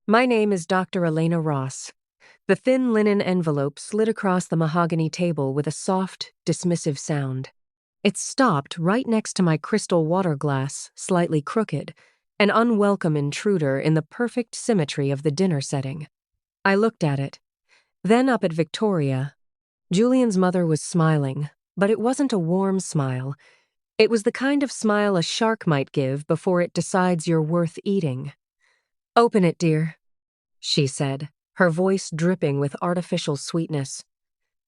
My name is Dr. Elena Ross. The thin linen envelope slid across the mahogany table with a soft, dismissive sound. It stopped right next to my crystal water glass, slightly crooked, an unwelcome intruder in the perfect symmetry of the dinner setting. I looked at it, then up at Victoria. Julian's mother was smiling, but it wasn't a warm smile. It was the kind of smile a shark might give before it decides you're worth eating. "Open it, dear," she said, her voice dripping with artificial sweetness.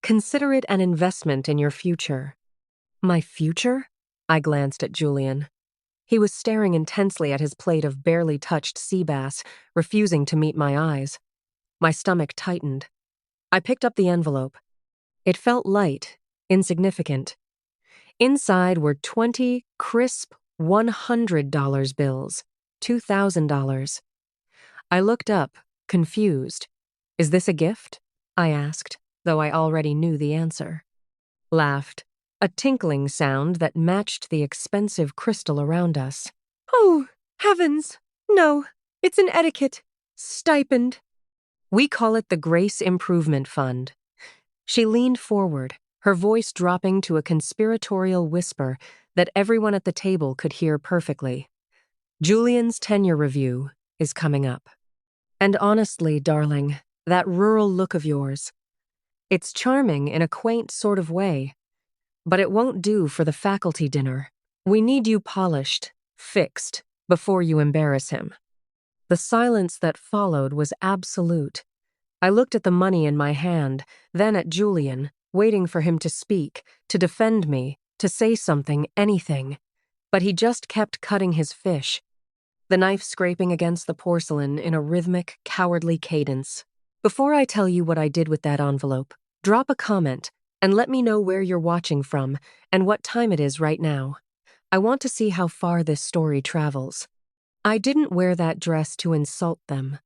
"Consider it an investment in your future." My future? I glanced at Julian. He was staring intensely at his plate of barely touched sea bass, refusing to meet my eyes. My stomach tightened. I picked up the envelope. It felt light, insignificant. Inside were 20 crisp $100 bills, $2,000. I looked up, confused. "Is this a gift?" I asked, though I already knew the answer. Laughed, a tinkling sound that matched the expensive crystal around us. "Oh, heavens! No, it's an etiquette stipend. We call it the Grace Improvement Fund." She leaned forward, her voice dropping to a conspiratorial whisper that everyone at the table could hear perfectly. "Julian's tenure review is coming up. And honestly, darling, that rural look of yours, it's charming in a quaint sort of way, but it won't do for the faculty dinner. We need you polished, fixed, before you embarrass him." The silence that followed was absolute. I looked at the money in my hand, then at Julian, waiting for him to speak, to defend me, to say something, anything. But he just kept cutting his fish, the knife scraping against the porcelain in a rhythmic, cowardly cadence. "Before I tell you what I did with that envelope, drop a comment and let me know where you're watching from and what time it is right now. I want to see how far this story travels." I didn't wear that dress to insult them.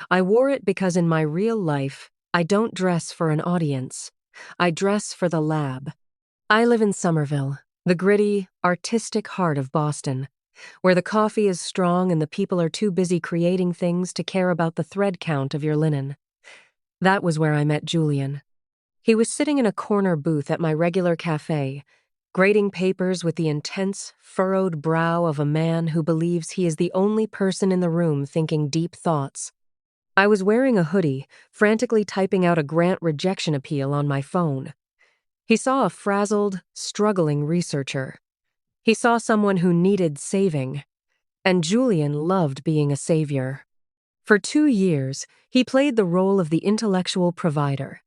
I wore it because in my real life, I don't dress for an audience. I dress for the lab. I live in Somerville, the gritty, artistic heart of Boston, where the coffee is strong and the people are too busy creating things to care about the thread count of your linen. That was where I met Julian. He was sitting in a corner booth at my regular cafe, grading papers with the intense, furrowed brow of a man who believes he is the only person in the room thinking deep thoughts. I was wearing a hoodie, frantically typing out a grant rejection appeal on my phone. He saw a frazzled, struggling researcher. He saw someone who needed saving, and Julian loved being a savior. For 2 years, he played the role of the intellectual provider.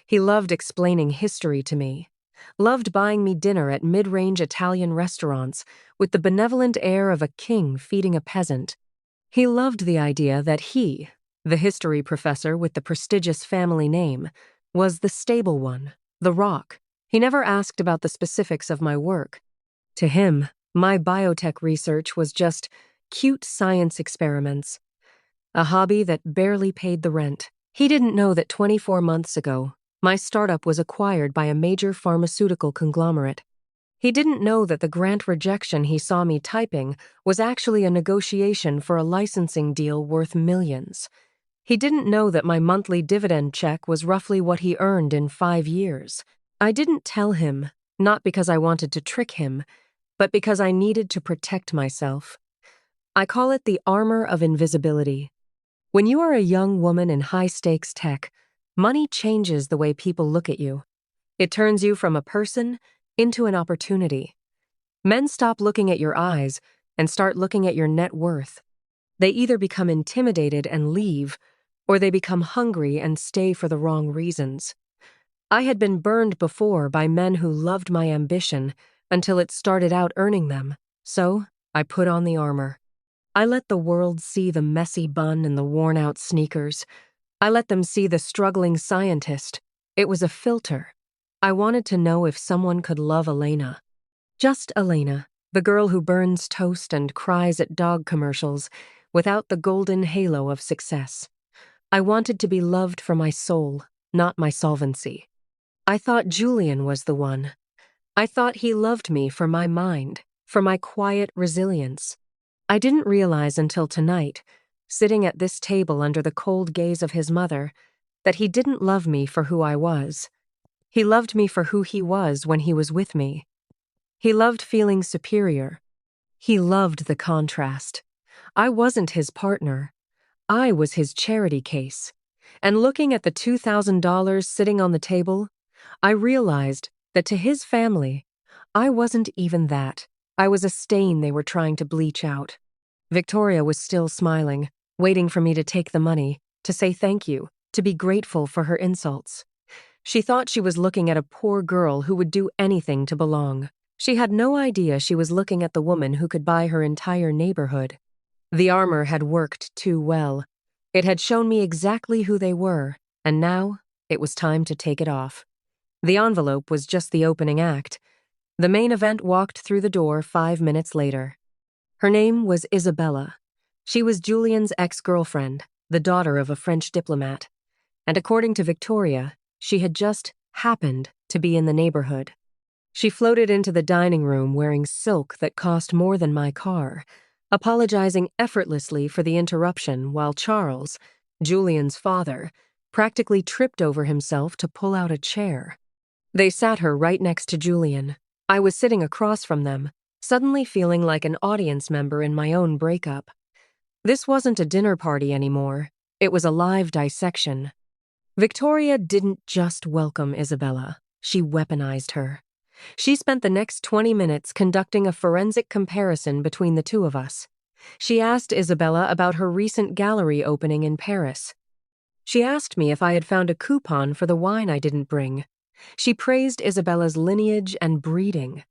He loved explaining history to me, loved buying me dinner at mid-range Italian restaurants with the benevolent air of a king feeding a peasant. He loved the idea that he, the history professor with the prestigious family name, was the stable one, the rock. He never asked about the specifics of my work. To him, my biotech research was just cute science experiments, a hobby that barely paid the rent. He didn't know that 24 months ago, my startup was acquired by a major pharmaceutical conglomerate. He didn't know that the grant rejection he saw me typing was actually a negotiation for a licensing deal worth millions. He didn't know that my monthly dividend check was roughly what he earned in 5 years. I didn't tell him, not because I wanted to trick him, but because I needed to protect myself. I call it the armor of invisibility. When you are a young woman in high-stakes tech, money changes the way people look at you. It turns you from a person into an opportunity. Men stop looking at your eyes and start looking at your net worth. They either become intimidated and leave, or they become hungry and stay for the wrong reasons. I had been burned before by men who loved my ambition until it started out earning them, so I put on the armor. I let the world see the messy bun and the worn-out sneakers. I let them see the struggling scientist. It was a filter. I wanted to know if someone could love Elena. Just Elena, the girl who burns toast and cries at dog commercials without the golden halo of success. I wanted to be loved for my soul, not my solvency. I thought Julian was the one. I thought he loved me for my mind, for my quiet resilience. I didn't realize until tonight, sitting at this table under the cold gaze of his mother, that he didn't love me for who I was. He loved me for who he was when he was with me. He loved feeling superior. He loved the contrast. I wasn't his partner. I was his charity case. And looking at the $2,000 sitting on the table, I realized that to his family, I wasn't even that. I was a stain they were trying to bleach out. Victoria was still smiling, waiting for me to take the money, to say thank you, to be grateful for her insults. She thought she was looking at a poor girl who would do anything to belong. She had no idea she was looking at the woman who could buy her entire neighborhood. The armor had worked too well. It had shown me exactly who they were, and now it was time to take it off. The envelope was just the opening act. The main event walked through the door 5 minutes later. Her name was Isabella. She was Julian's ex-girlfriend, the daughter of a French diplomat. And according to Victoria, she had just happened to be in the neighborhood. She floated into the dining room wearing silk that cost more than my car, apologizing effortlessly for the interruption while Charles, Julian's father, practically tripped over himself to pull out a chair. They sat her right next to Julian. I was sitting across from them, suddenly feeling like an audience member in my own breakup. This wasn't a dinner party anymore. It was a live dissection. Victoria didn't just welcome Isabella. She weaponized her. She spent the next 20 minutes conducting a forensic comparison between the two of us. She asked Isabella about her recent gallery opening in Paris. She asked me if I had found a coupon for the wine I didn't bring. She praised Isabella's lineage and breeding,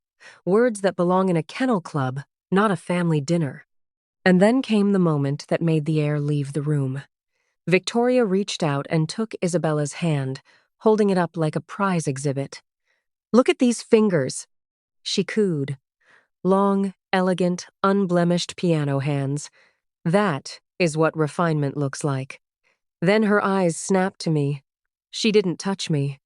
words that belong in a kennel club, not a family dinner. And then came the moment that made the air leave the room. Victoria reached out and took Isabella's hand, holding it up like a prize exhibit. "Look at these fingers," she cooed. Long, elegant, unblemished piano hands. That is what refinement looks like. Then her eyes snapped to me. She didn't touch me.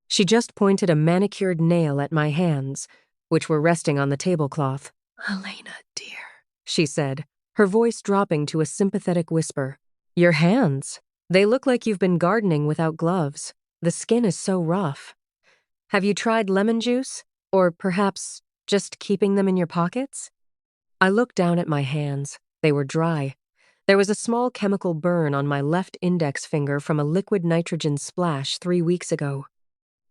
She just pointed a manicured nail at my hands, which were resting on the tablecloth. "Elena, dear," she said, her voice dropping to a sympathetic whisper. "Your hands. They look like you've been gardening without gloves. The skin is so rough. Have you tried lemon juice? Or perhaps just keeping them in your pockets?" I looked down at my hands. They were dry. There was a small chemical burn on my left index finger from a liquid nitrogen splash 3 weeks ago.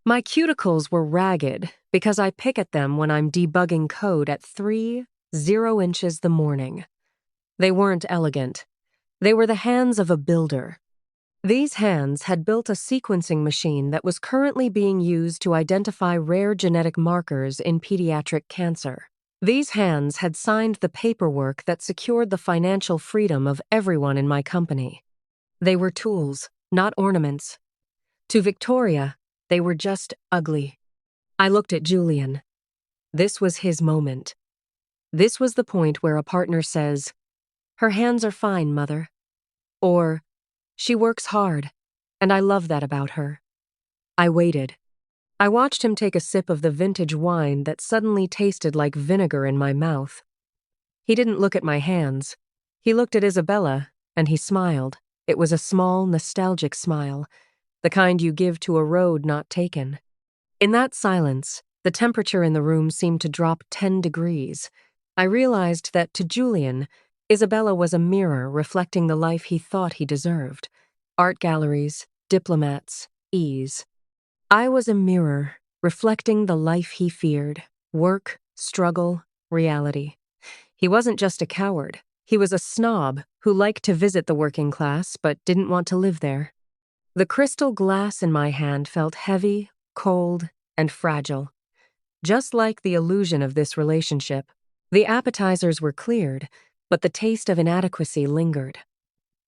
My cuticles were ragged because I pick at them when I'm debugging code at 3:0 inches the morning. They weren't elegant. They were the hands of a builder. These hands had built a sequencing machine that was currently being used to identify rare genetic markers in pediatric cancer. These hands had signed the paperwork that secured the financial freedom of everyone in my company. They were tools, not ornaments. To Victoria, they were just ugly. I looked at Julian. This was his moment. This was the point where a partner says, "Her hands are fine, Mother." Or, "She works hard, and I love that about her." I waited. I watched him take a sip of the vintage wine that suddenly tasted like vinegar in my mouth. He didn't look at my hands. He looked at Isabella, and he smiled. It was a small, nostalgic smile, the kind you give to a road not taken. In that silence, the temperature in the room seemed to drop 10 degrees. I realized that to Julian, Isabella was a mirror reflecting the life he thought he deserved. Art galleries, diplomats, ease. I was a mirror reflecting the life he feared. Work, struggle, reality. He wasn't just a coward. He was a snob who liked to visit the working class but didn't want to live there. The crystal glass in my hand felt heavy, cold, and fragile. Just like the illusion of this relationship, the appetizers were cleared, but the taste of inadequacy lingered.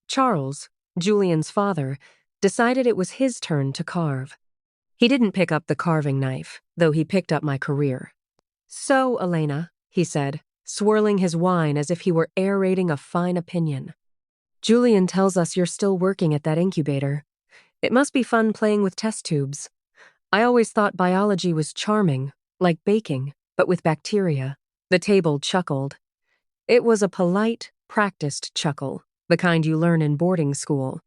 Charles, Julian's father, decided it was his turn to carve. He didn't pick up the carving knife, though he picked up my career. "So, Elena," he said, swirling his wine as if he were aerating a fine opinion. "Julian tells us you're still working at that incubator. It must be fun playing with test tubes. I always thought biology was charming, like baking, but with bacteria." The table chuckled. It was a polite, practiced chuckle, the kind you learn in boarding school.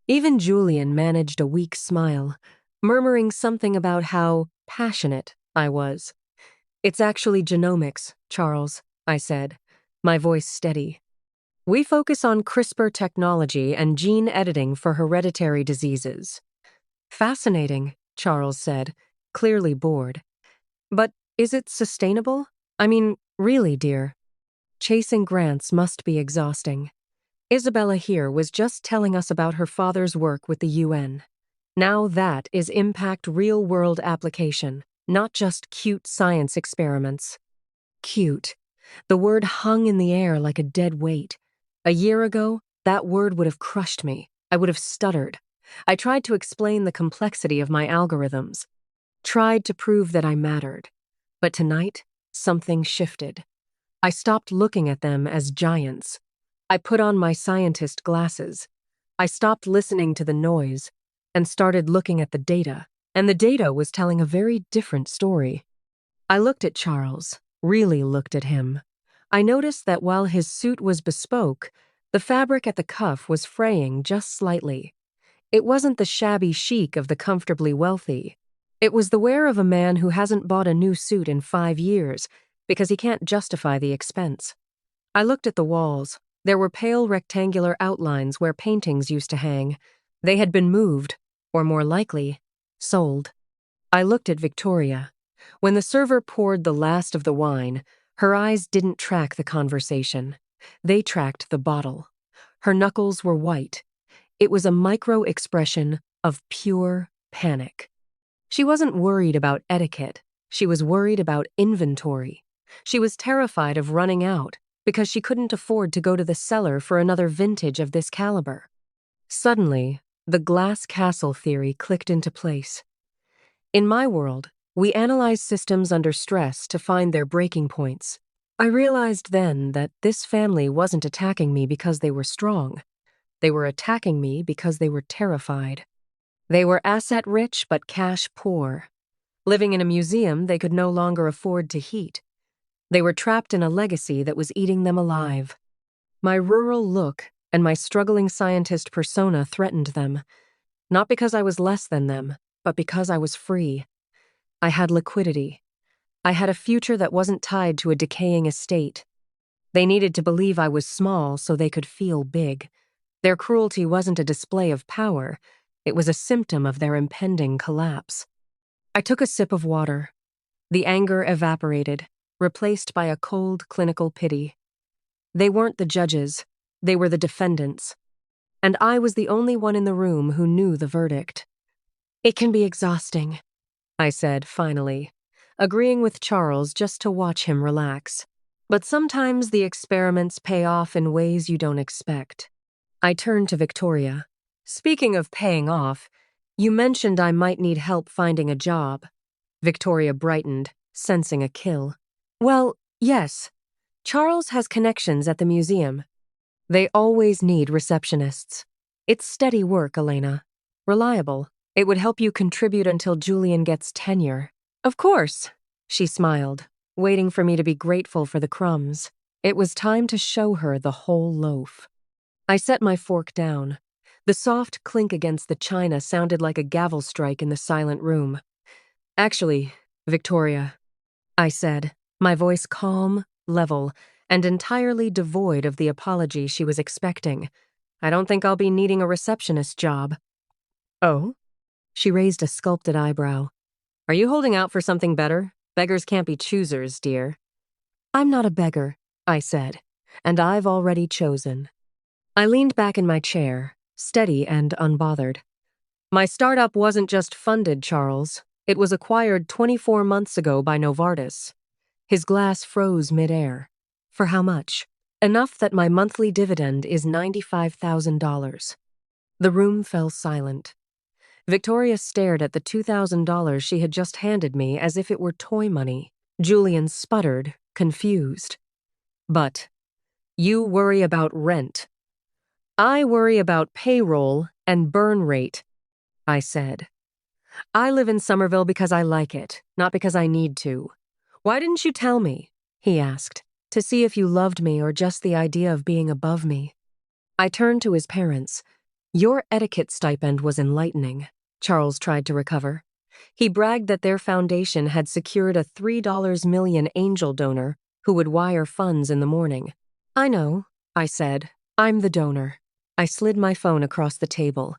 Even Julian managed a weak smile, murmuring something about how passionate I was. "It's actually genomics, Charles," I said, my voice steady. "We focus on CRISPR technology and gene editing for hereditary diseases." "Fascinating," Charles said, clearly bored. "But is it sustainable? I mean, really, dear." Chasing grants must be exhausting. Isabella here was just telling us about her father's work with the UN. Now that is impact real-world application, not just cute science experiments. Cute. The word hung in the air like a dead weight. A year ago, that word would have crushed me. I would have stuttered. I tried to explain the complexity of my algorithms, tried to prove that I mattered. But tonight, something shifted. I stopped looking at them as giants. I put on my scientist glasses. I stopped listening to the noise and started looking at the data. And the data was telling a very different story. I looked at Charles, really looked at him. I noticed that while his suit was bespoke, the fabric at the cuff was fraying just slightly. It wasn't the shabby chic of the comfortably wealthy. It was the wear of a man who hasn't bought a new suit in 5 years because he can't justify the expense. I looked at the walls. There were pale rectangular outlines where paintings used to hang. They had been moved, or more likely, sold. I looked at Victoria. When the server poured the last of the wine, her eyes didn't track the conversation. They tracked the bottle. Her knuckles were white. It was a micro-expression of pure panic. She wasn't worried about etiquette. She was worried about inventory. She was terrified of running out because she couldn't afford to go to the cellar for another vintage of this caliber. Suddenly, the glass castle theory clicked into place. In my world, we analyze systems under stress to find their breaking points. I realized then that this family wasn't attacking me because they were strong. They were attacking me because they were terrified. They were asset-rich but cash-poor. Living in a museum they could no longer afford to heat. They were trapped in a legacy that was eating them alive. My rural look and my struggling scientist persona threatened them, not because I was less than them, but because I was free. I had liquidity. I had a future that wasn't tied to a decaying estate. They needed to believe I was small so they could feel big. Their cruelty wasn't a display of power. It was a symptom of their impending collapse. I took a sip of water. The anger evaporated, replaced by a cold, clinical pity. They weren't the judges. They were the defendants. And I was the only one in the room who knew the verdict. "It can be exhausting," I said, finally, agreeing with Charles just to watch him relax. "But sometimes the experiments pay off in ways you don't expect." I turned to Victoria. "Speaking of paying off, you mentioned I might need help finding a job." Victoria brightened, sensing a kill. "Well, yes. Charles has connections at the museum. They always need receptionists. It's steady work, Elena. Reliable. It would help you contribute until Julian gets tenure." "Of course," she smiled, waiting for me to be grateful for the crumbs. It was time to show her the whole loaf. I set my fork down. The soft clink against the china sounded like a gavel strike in the silent room. "Actually, Victoria," I said, my voice calm, level, and entirely devoid of the apology she was expecting. "I don't think I'll be needing a receptionist job." "Oh?" She raised a sculpted eyebrow. "Are you holding out for something better? Beggars can't be choosers, dear." "I'm not a beggar," I said, "and I've already chosen." I leaned back in my chair, steady and unbothered. "My startup wasn't just funded, Charles. It was acquired 24 months ago by Novartis." His glass froze midair. "For how much?" "Enough that my monthly dividend is $95,000. The room fell silent. Victoria stared at the $2,000 she had just handed me as if it were toy money. Julian sputtered, confused. "But you worry about rent. I worry about payroll and burn rate," I said. "I live in Somerville because I like it, not because I need to." "Why didn't you tell me?" he asked, "to see if you loved me or just the idea of being above me?" I turned to his parents. Your etiquette stipend was enlightening. Charles tried to recover. He bragged that their foundation had secured a $3 million angel donor who would wire funds in the morning. I know, I said. I'm the donor. I slid my phone across the table.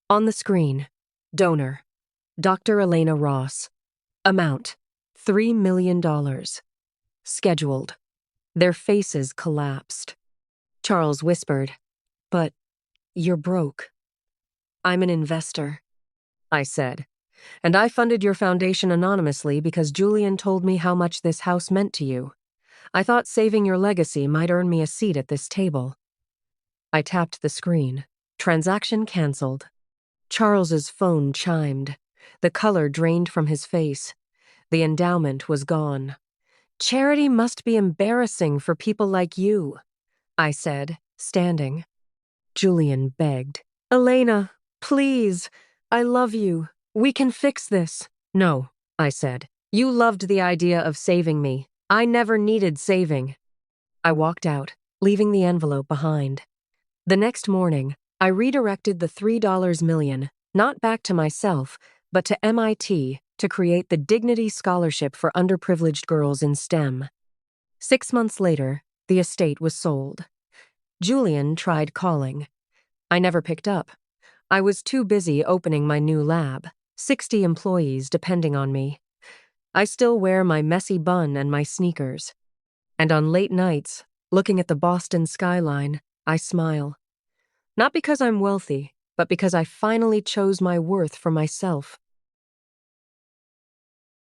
On the screen, donor, Dr. Elena Ross. Amount, $3 million. Scheduled. Their faces collapsed. Charles whispered, "But you're broke." "I'm an investor," I said. "And I funded your foundation anonymously because Julian told me how much this house meant to you. I thought saving your legacy might earn me a seat at this table." I tapped the screen. Transaction canceled. Charles's phone chimed. The color drained from his face. The endowment was gone. "Charity must be embarrassing for people like you," I said, standing. Julian begged. "Elena, please. I love you. We can fix this." "No," I said. "You loved the idea of saving me. I never needed saving." I walked out, leaving the envelope behind. The next morning, I redirected the $3 million, not back to myself, but to MIT to create the Dignity Scholarship for underprivileged girls in STEM. 6 months later, the estate was sold. Julian tried calling. I never picked up. I was too busy opening my new lab, 60 employees depending on me. I still wear my messy bun and my sneakers. And on late nights, looking at the Boston skyline, I smile. Not because I'm wealthy, but because I finally chose my worth for myself.